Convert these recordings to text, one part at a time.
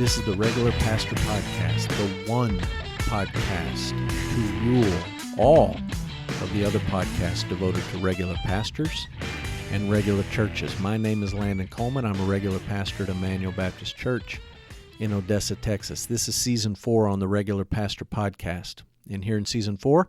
This is the Regular Pastor Podcast, the one podcast to rule all of the other podcasts devoted to regular pastors and regular churches. My name is Landon Coleman. I'm a regular pastor at Emmanuel Baptist Church in Odessa, Texas. This is Season 4 on the Regular Pastor Podcast. And here in Season 4,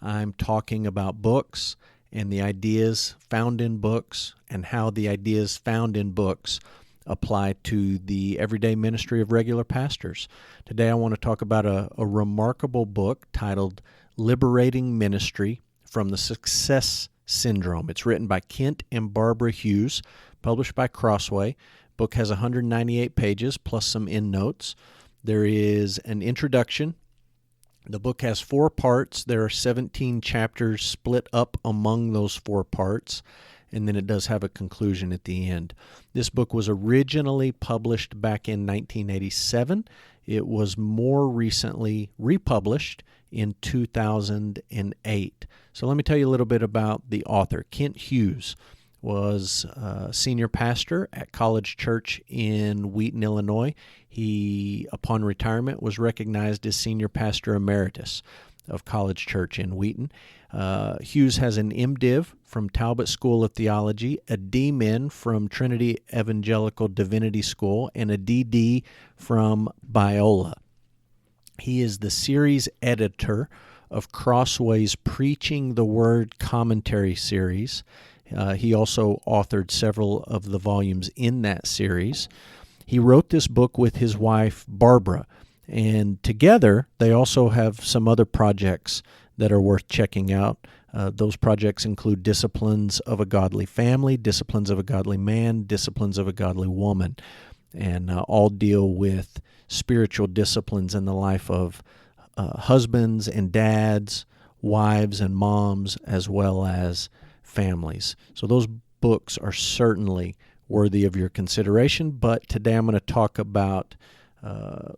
I'm talking about books and the ideas found in books and how the ideas found in books apply to the everyday ministry of regular pastors. Today I want to talk about a remarkable book titled Liberating Ministry from the Success Syndrome. It's written by Kent and Barbara Hughes, published by Crossway. Book has 198 pages plus some endnotes. There is an introduction. The book has 4 parts. There are 17 chapters split up among those 4 parts, and then it does have a conclusion at the end. This book was originally published back in 1987. It was more recently republished in 2008. So let me tell you a little bit about the author. Kent Hughes was a senior pastor at College Church in Wheaton, Illinois. He, upon retirement, was recognized as senior pastor emeritus of College Church in Wheaton. Hughes has an MDiv from Talbot School of Theology, a DMin from Trinity Evangelical Divinity School, and a DD from Biola. He is the series editor of Crossway's Preaching the Word commentary series. He also authored several of the volumes in that series. He wrote this book with his wife, Barbara, and together they also have some other projects that are worth checking out. Those projects include Disciplines of a Godly Family, Disciplines of a Godly Man, Disciplines of a Godly Woman, and all deal with spiritual disciplines in the life of husbands and dads, wives and moms, as well as families. So those books are certainly worthy of your consideration, but today I'm going to talk about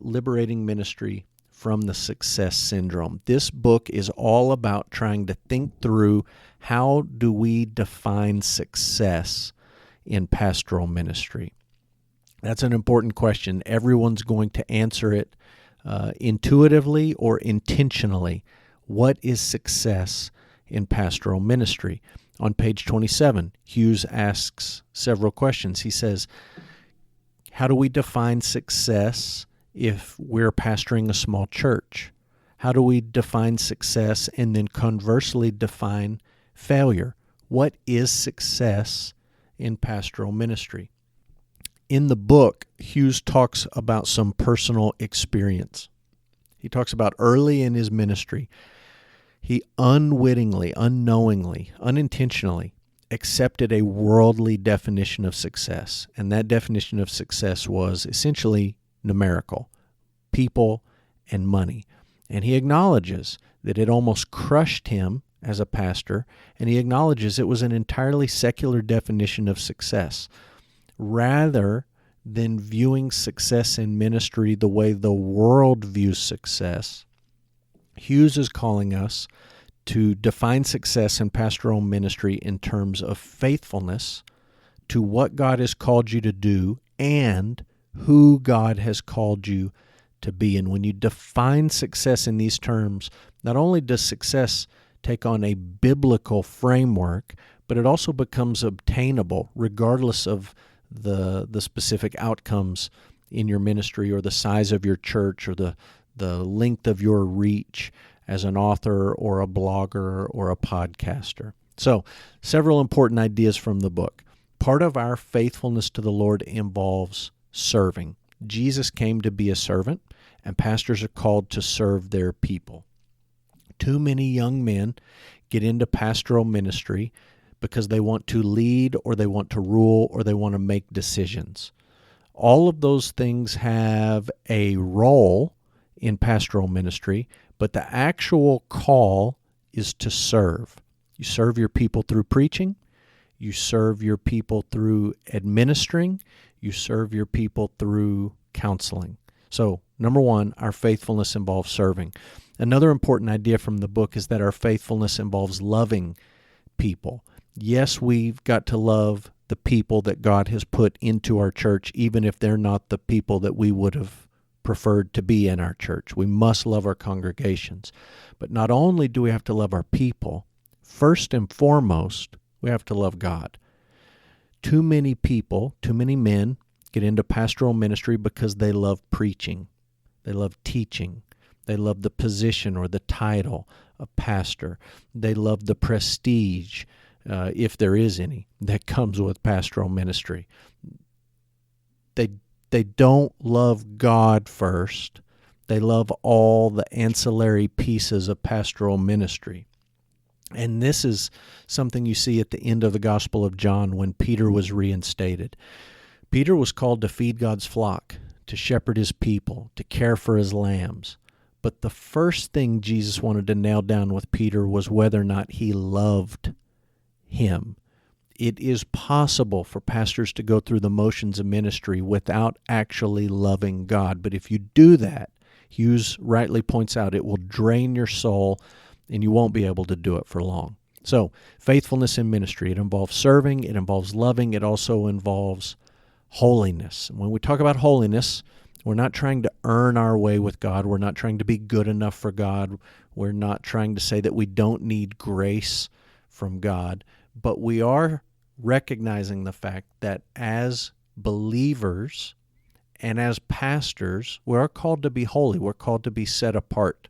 Liberating Ministry from the Success Syndrome. This book is all about trying to think through how do we define success in pastoral ministry. That's an important question. Everyone's going to answer it intuitively or intentionally. What is success in pastoral ministry? On page 27, Hughes asks several questions. He says, how do we define success if we're pastoring a small church? How do we define success and then conversely define failure? What is success in pastoral ministry? In the book, Hughes talks about some personal experience. He talks about early in his ministry, he unwittingly, unknowingly, unintentionally accepted a worldly definition of success. And that definition of success was essentially numerical, people and money. And he acknowledges that it almost crushed him as a pastor, and he acknowledges it was an entirely secular definition of success. Rather than viewing success in ministry the way the world views success, Hughes is calling us to define success in pastoral ministry in terms of faithfulness to what God has called you to do and who God has called you to be. And when you define success in these terms, not only does success take on a biblical framework, but it also becomes obtainable regardless of the specific outcomes in your ministry or the size of your church or the length of your reach as an author or a blogger or a podcaster. So, several important ideas from the book. Part of our faithfulness to the Lord involves serving. Jesus came to be a servant, and pastors are called to serve their people. Too many young men get into pastoral ministry because they want to lead or they want to rule or they want to make decisions. All of those things have a role in pastoral ministry, but the actual call is to serve. You serve your people through preaching, you serve your people through administering, you serve your people through counseling. So, number one, our faithfulness involves serving. Another important idea from the book is that our faithfulness involves loving people. Yes, we've got to love the people that God has put into our church, even if they're not the people that we would have preferred to be in our church. We must love our congregations. But not only do we have to love our people, first and foremost, we have to love God. Too many people, too many men get into pastoral ministry because they love preaching. They love teaching. They love the position or the title of pastor. They love the prestige, if there is any, that comes with pastoral ministry. They don't love God first. They love all the ancillary pieces of pastoral ministry. And this is something you see at the end of the Gospel of John when Peter was reinstated. Peter was called to feed God's flock, to shepherd his people, to care for his lambs. But the first thing Jesus wanted to nail down with Peter was whether or not he loved him. It is possible for pastors to go through the motions of ministry without actually loving God. But if you do that, Hughes rightly points out, it will drain your soul and you won't be able to do it for long. So, faithfulness in ministry, it involves serving, it involves loving, it also involves holiness. And when we talk about holiness, we're not trying to earn our way with God. We're not trying to be good enough for God. We're not trying to say that we don't need grace from God. But we are recognizing the fact that as believers and as pastors, we are called to be holy. We're called to be set apart.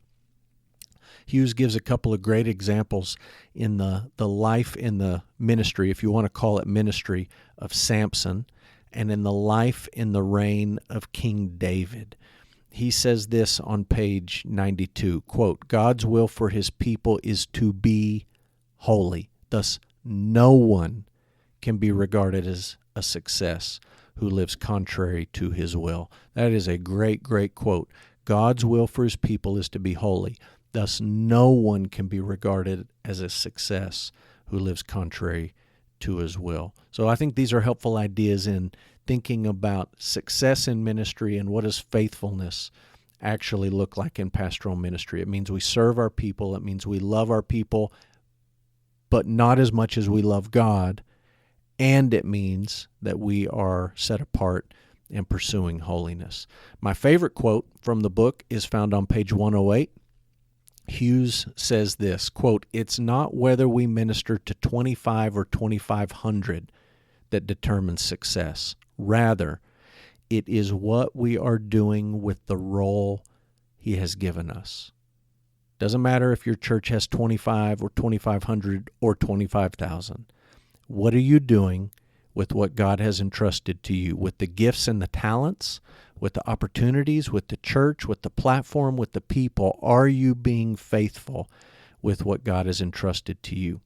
Hughes gives a couple of great examples in the life in the ministry, if you want to call it ministry, of Samson, and in the life in the reign of King David. He says this on page 92, quote, "God's will for his people is to be holy. Thus, no one can be regarded as a success who lives contrary to his will." That is a great, great quote. God's will for his people is to be holy. Thus, no one can be regarded as a success who lives contrary to his will. So I think these are helpful ideas in thinking about success in ministry and what does faithfulness actually look like in pastoral ministry. It means we serve our people. It means we love our people, but not as much as we love God. And it means that we are set apart and pursuing holiness. My favorite quote from the book is found on page 108. Hughes says this, quote, "It's not whether we minister to 25 or 2,500 that determines success. Rather, it is what we are doing with the role he has given us." Doesn't matter if your church has 25 or 2,500 or 25,000. What are you doing with what God has entrusted to you, with the gifts and the talents, with the opportunities, with the church, with the platform, with the people? Are you being faithful with what God has entrusted to you?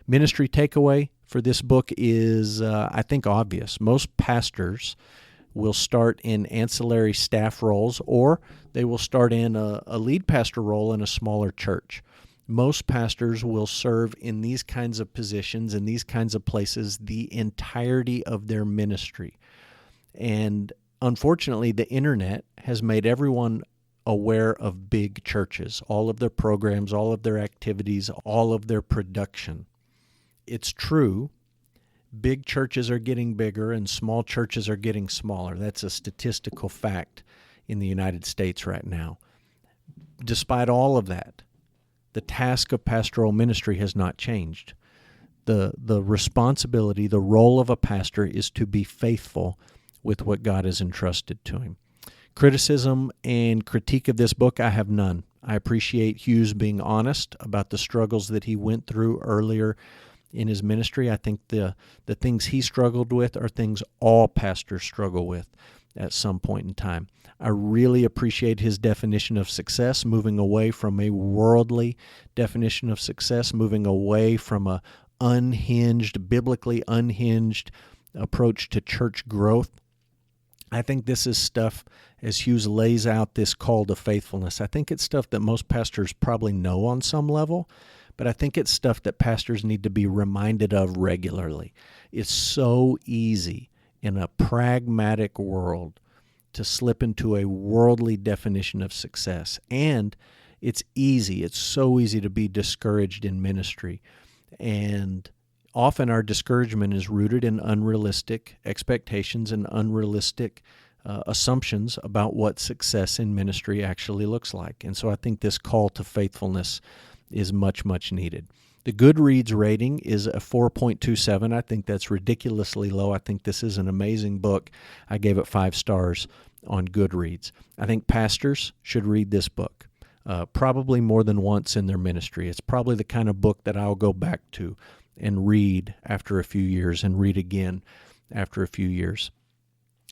Ministry takeaway for this book is, I think, obvious. Most pastors will start in ancillary staff roles, or they will start in a lead pastor role in a smaller church. Most pastors will serve in these kinds of positions, in these kinds of places, the entirety of their ministry. And unfortunately, the internet has made everyone aware of big churches, all of their programs, all of their activities, all of their production. It's true, big churches are getting bigger and small churches are getting smaller. That's a statistical fact in the United States right now. Despite all of that, the task of pastoral ministry has not changed. The responsibility, the role of a pastor is to be faithful with what God has entrusted to him. Criticism and critique of this book, I have none. I appreciate Hughes being honest about the struggles that he went through earlier in his ministry. I think the things he struggled with are things all pastors struggle with at some point in time. I really appreciate his definition of success, moving away from a worldly definition of success, moving away from a biblically unhinged approach to church growth. I think this is stuff, as Hughes lays out this call to faithfulness, I think it's stuff that most pastors probably know on some level, but I think it's stuff that pastors need to be reminded of regularly. It's so easy in a pragmatic world to slip into a worldly definition of success. And it's so easy to be discouraged in ministry. And often our discouragement is rooted in unrealistic expectations and unrealistic assumptions about what success in ministry actually looks like. And so I think this call to faithfulness is much, much needed. The Goodreads rating is a 4.27. I think that's ridiculously low. I think this is an amazing book. I gave it 5 stars on Goodreads. I think pastors should read this book, probably more than once in their ministry. It's probably the kind of book that I'll go back to and read after a few years and read again after a few years.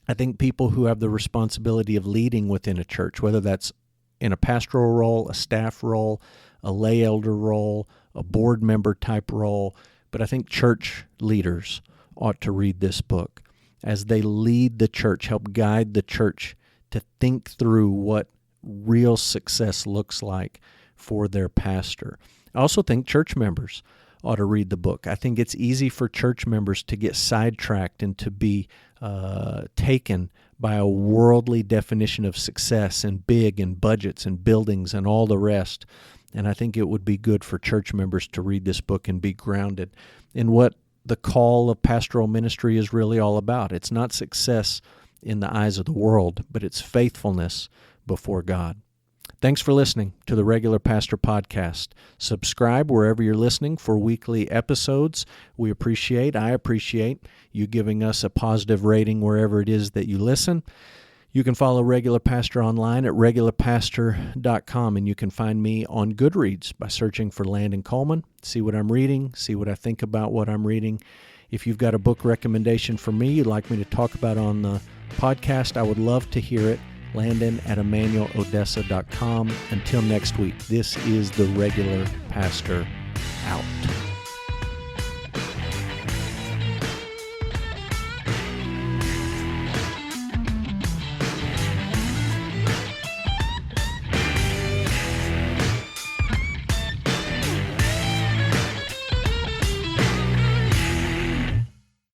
I think people who have the responsibility of leading within a church, whether that's in a pastoral role, a staff role, a lay elder role, a board member type role, but I think church leaders ought to read this book as they lead the church, help guide the church to think through what real success looks like for their pastor. I also think church members ought to read the book. I think it's easy for church members to get sidetracked and to be taken by a worldly definition of success and big and budgets and buildings and all the rest. And I think it would be good for church members to read this book and be grounded in what the call of pastoral ministry is really all about. It's not success in the eyes of the world, but it's faithfulness before God. Thanks for listening to the Regular Pastor Podcast. Subscribe wherever you're listening for weekly episodes. I appreciate you giving us a positive rating wherever it is that you listen. You can follow Regular Pastor online at regularpastor.com, and you can find me on Goodreads by searching for Landon Coleman. See what I'm reading, see what I think about what I'm reading. If you've got a book recommendation for me you'd like me to talk about on the podcast, I would love to hear it. Landon@emmanuelodessa.com. Until next week, this is the Regular Pastor out.